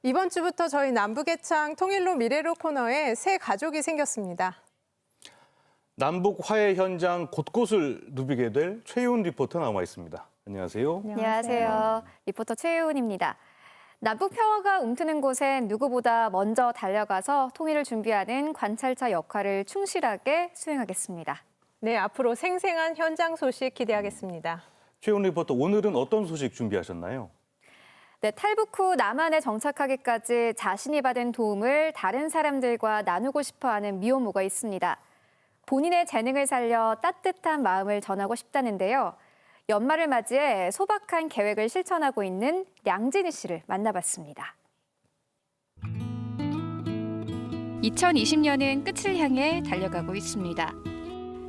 이번 주부터 저희 남북의창 통일로 미래로 코너에 새 가족이 생겼습니다. 남북 화해 현장 곳곳을 누비게 될 최윤 리포터 나와 있습니다. 안녕하세요. 안녕하세요. 리포터 최윤입니다. 남북 평화가 움트는 곳엔 누구보다 먼저 달려가서 통일을 준비하는 관찰자 역할을 충실하게 수행하겠습니다. 네, 앞으로 생생한 현장 소식 기대하겠습니다. 최윤 리포터, 오늘은 어떤 소식 준비하셨나요? 네, 탈북 후 남한에 정착하기까지 자신이 받은 도움을 다른 사람들과 나누고 싶어하는 미혼모가 있습니다. 본인의 재능을 살려 따뜻한 마음을 전하고 싶다는데요. 연말을 맞이해 소박한 계획을 실천하고 있는 량진희 씨를 만나봤습니다. 2020년은 끝을 향해 달려가고 있습니다.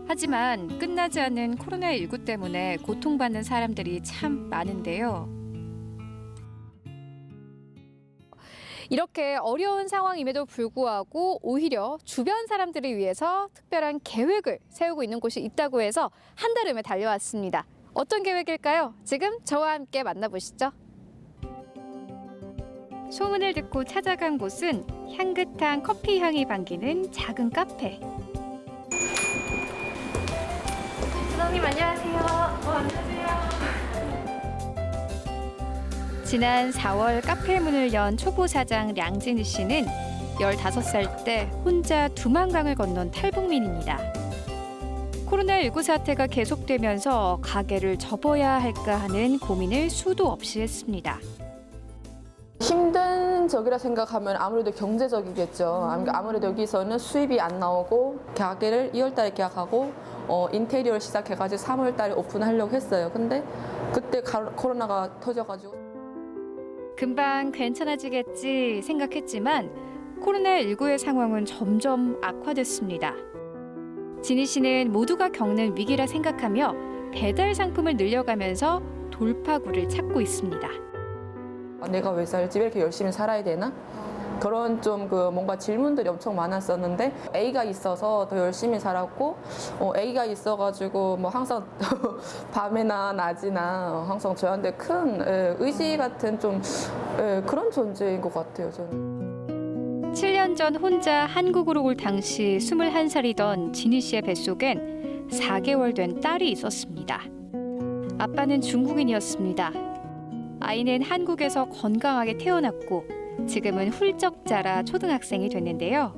하지만 끝나지 않는 코로나19 때문에 고통받는 사람들이 참 많은데요. 이렇게 어려운 상황임에도 불구하고 오히려 주변 사람들을 위해서 특별한 계획을 세우고 있는 곳이 있다고 해서 한달음에 달려왔습니다. 어떤 계획일까요? 지금 저와 함께 만나보시죠. 소문을 듣고 찾아간 곳은 향긋한 커피 향이 반기는 작은 카페. 사장님 안녕하세요. 안녕하세요. 지난 4월 카페 문을 연 초보 사장 량진희 씨는 15살 때 혼자 두만강을 건넌 탈북민입니다. 코로나19 사태가 계속되면서 가게를 접어야 할까 하는 고민을 수도 없이 했습니다. 힘든 적이라 생각하면 아무래도 경제적이겠죠. 아무래도 여기서는 수입이 안 나오고 가게를 2월 달에 계약하고 인테리어를 시작해가지고 3월 달에 오픈하려고 했어요. 근데 그때 코로나가 터져가지고 금방 괜찮아지겠지 생각했지만 코로나19의 상황은 점점 악화됐습니다. 진희 씨는 모두가 겪는 위기라 생각하며 배달 상품을 늘려가면서 돌파구를 찾고 있습니다. 내가 왜 살지? 왜 이렇게 열심히 살아야 되나? 그런 좀 뭔가 질문들이 엄청 많았었는데 A가 있어서 더 열심히 살았고 A가 있어가지고 뭐 항상 밤이나 낮이나 항상 저한테 큰 의지 같은 좀 그런 존재인 것 같아요. 저는. 7년 전 혼자 한국으로 올 당시 21살이던 진희 씨의 뱃속엔 4개월 된 딸이 있었습니다. 아빠는 중국인이었습니다. 아이는 한국에서 건강하게 태어났고 지금은 훌쩍 자라 초등학생이 됐는데요.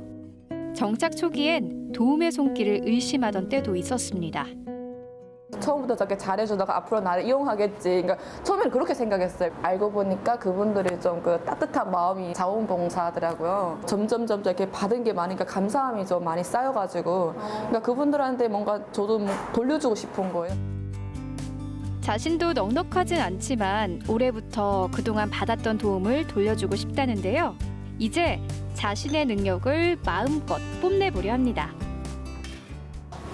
정착 초기엔 도움의 손길을 의심하던 때도 있었습니다. 처음부터 저렇게 잘해주다가 앞으로 나를 이용하겠지. 그러니까 처음에는 그렇게 생각했어요. 알고 보니까 그분들이 좀 그 따뜻한 마음이 자원봉사하더라고요. 점점 이렇게 받은 게 많으니까 감사함이 좀 많이 쌓여가지고 그러니까 그분들한테 뭔가 저도 돌려주고 싶은 거예요. 자신도 넉넉하진 않지만 올해부터 그동안 받았던 도움을 돌려주고 싶다는데요. 이제 자신의 능력을 마음껏 뽐내보려 합니다.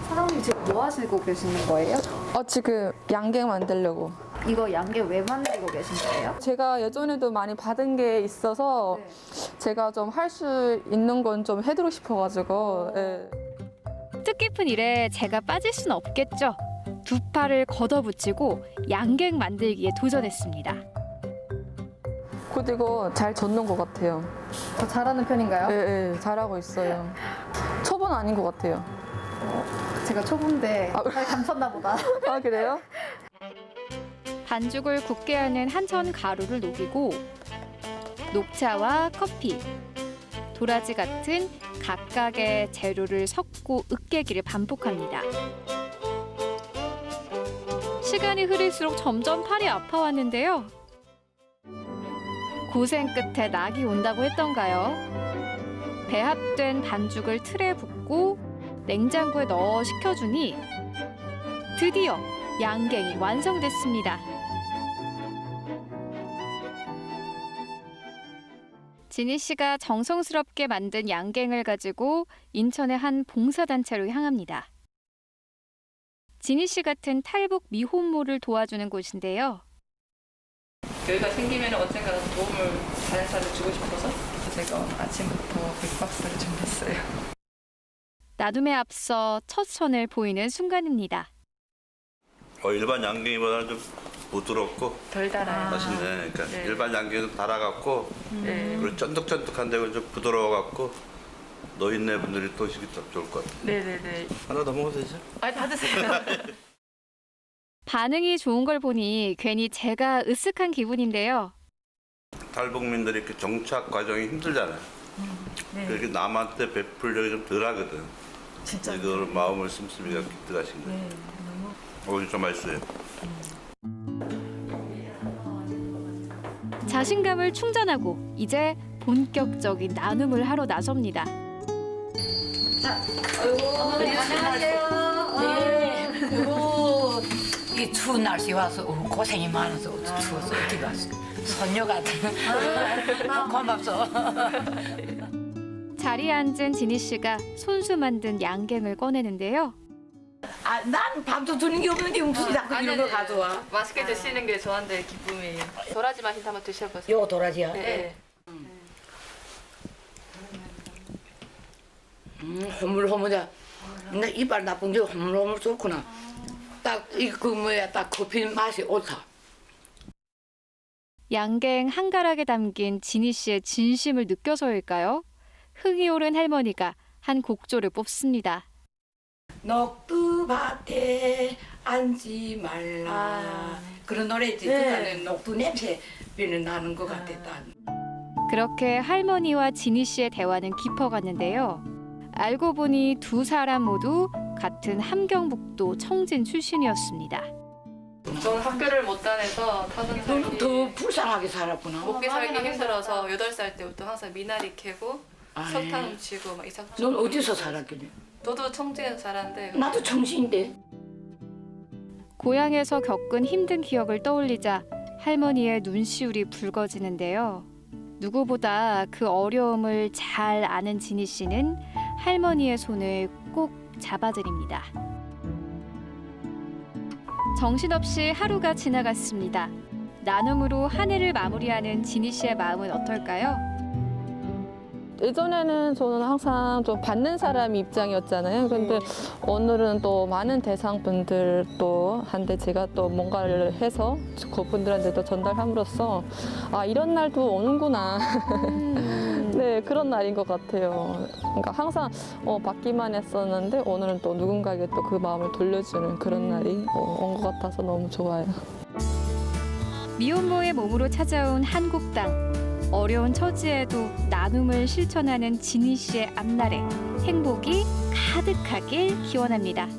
사장님 지금 뭐 하시고 계시는 거예요? 지금 양갱 만들려고. 이거 양계 왜 만들고 계신 거예요? 제가 예전에도 많이 받은 게 있어서 제가 좀 할 수 있는 건 좀 해드리고 싶어가지고. 예. 뜻깊은 일에 제가 빠질 수는 없겠죠. 두 팔을 걷어붙이고 양갱 만들기에 도전했습니다. 그리고 잘 젓는 것 같아요. 더 잘하는 편인가요? 예, 잘하고 있어요. 초보는 아닌 것 같아요. 제가 초보인데 잘 감췄나 보다. 아, 그래요? 반죽을 굳게 하는 한천 가루를 녹이고 녹차와 커피, 도라지 같은 각각의 재료를 섞고 으깨기를 반복합니다. 시간이 흐를수록 점점 팔이 아파왔는데요. 고생 끝에 낙이 온다고 했던가요? 배합된 반죽을 틀에 붓고 냉장고에 넣어 식혀주니 드디어 양갱이 완성됐습니다. 진희 씨가 정성스럽게 만든 양갱을 가지고 인천의 한 봉사단체로 향합니다. 진희 씨 같은 탈북 미혼모를 도와주는 곳인데요. 여기가 생기면 언젠가는 도움을 다른 사람에 주고 싶어서 제가 아침부터 백박스를 준비했어요. 나눔에 앞서 첫 선을 보이는 순간입니다. 일반 양갱이보다는 좀 부드럽고 덜 달아요. 맛있네. 그러니까 네. 일반 양갱은 달아갖고 네. 그리고 쫀득쫀득한데 좀 부드러워갖고 노인네 분들이 또 드시기 딱 좋을 것 같아요. 네네네. 하나 더 먹어도 되죠? 아, 다 드세요. 반응이 좋은 걸 보니 괜히 제가 으쓱한 기분인데요. 탈북민들이 이렇게 정착 과정이 힘들잖아요. 그렇게 남한테 베풀력이 좀 덜하거든. 진짜. 이걸 마음을 씀씀이가 기특하신 거예요. 진짜 맛있어요. 자신감을 충전하고 이제 본격적인 나눔을 하러 나섭니다. 이 추운 날씨 와서 고생이 많아서 추워서 어디 갔어? 손녀 같은. 고맙소. 자리에 앉은 지니 씨가 손수 만든 양갱을 꺼내는데요. 아, 난 밥도 주는 게 없는데 무슨 자꾸 이런 거 가져와? 맛있게 드시는 게 저한테 기쁨이에요. 도라지 맛있 한번 드셔보세요. 요 도라지야. 네. 허물허물해. 근데 이빨 나쁜 게 허물허물 좋구나. 딱 이 그 뭐야 딱 커피 맛이 옳다. 양갱 한가락에 담긴 지니 씨의 진심을 느껴서일까요? 흥이 오른 할머니가 한 곡조를 뽑습니다. 녹두밭에 앉지 말라. 그런 노래 있지. 듣는 녹두 냄새 비는 나는 것 같았다. 그렇게 할머니와 지니 씨의 대화는 깊어갔는데요. 알고 보니 두 사람 모두 같은 함경북도 청진 출신이었습니다. 저는 학교를 못 다녀서 타선 너는 살기 더 불쌍하게 살았구나. 먹기 살기 힘들어서 8살 때부터 항상 미나리 캐고 아이. 석탄 훔치고 막 이삭. 넌 어디서 살았길래? 저도 청주에서 살았는데 나도 청신인데. 고향에서 겪은 힘든 기억을 떠올리자 할머니의 눈시울이 붉어지는데요. 누구보다 그 어려움을 잘 아는 지니 씨는 할머니의 손을 꼭 잡아드립니다. 정신없이 하루가 지나갔습니다. 나눔으로 한 해를 마무리하는 지니 씨의 마음은 어떨까요? 예전에는 저는 항상 좀 받는 사람 입장이었잖아요. 근데 오늘은 또 많은 대상분들 또 한데 제가 또 뭔가를 해서 그분들한테도 전달함으로써 아 이런 날도 오는구나. 네 그런 날인 것 같아요. 그러니까 항상 받기만 했었는데 오늘은 또 누군가에게 또 그 마음을 돌려주는 그런 날이 온 것 같아서 너무 좋아요. 미혼모의 몸으로 찾아온 한국 땅. 어려운 처지에도 나눔을 실천하는 지니 씨의 앞날에 행복이 가득하길 기원합니다.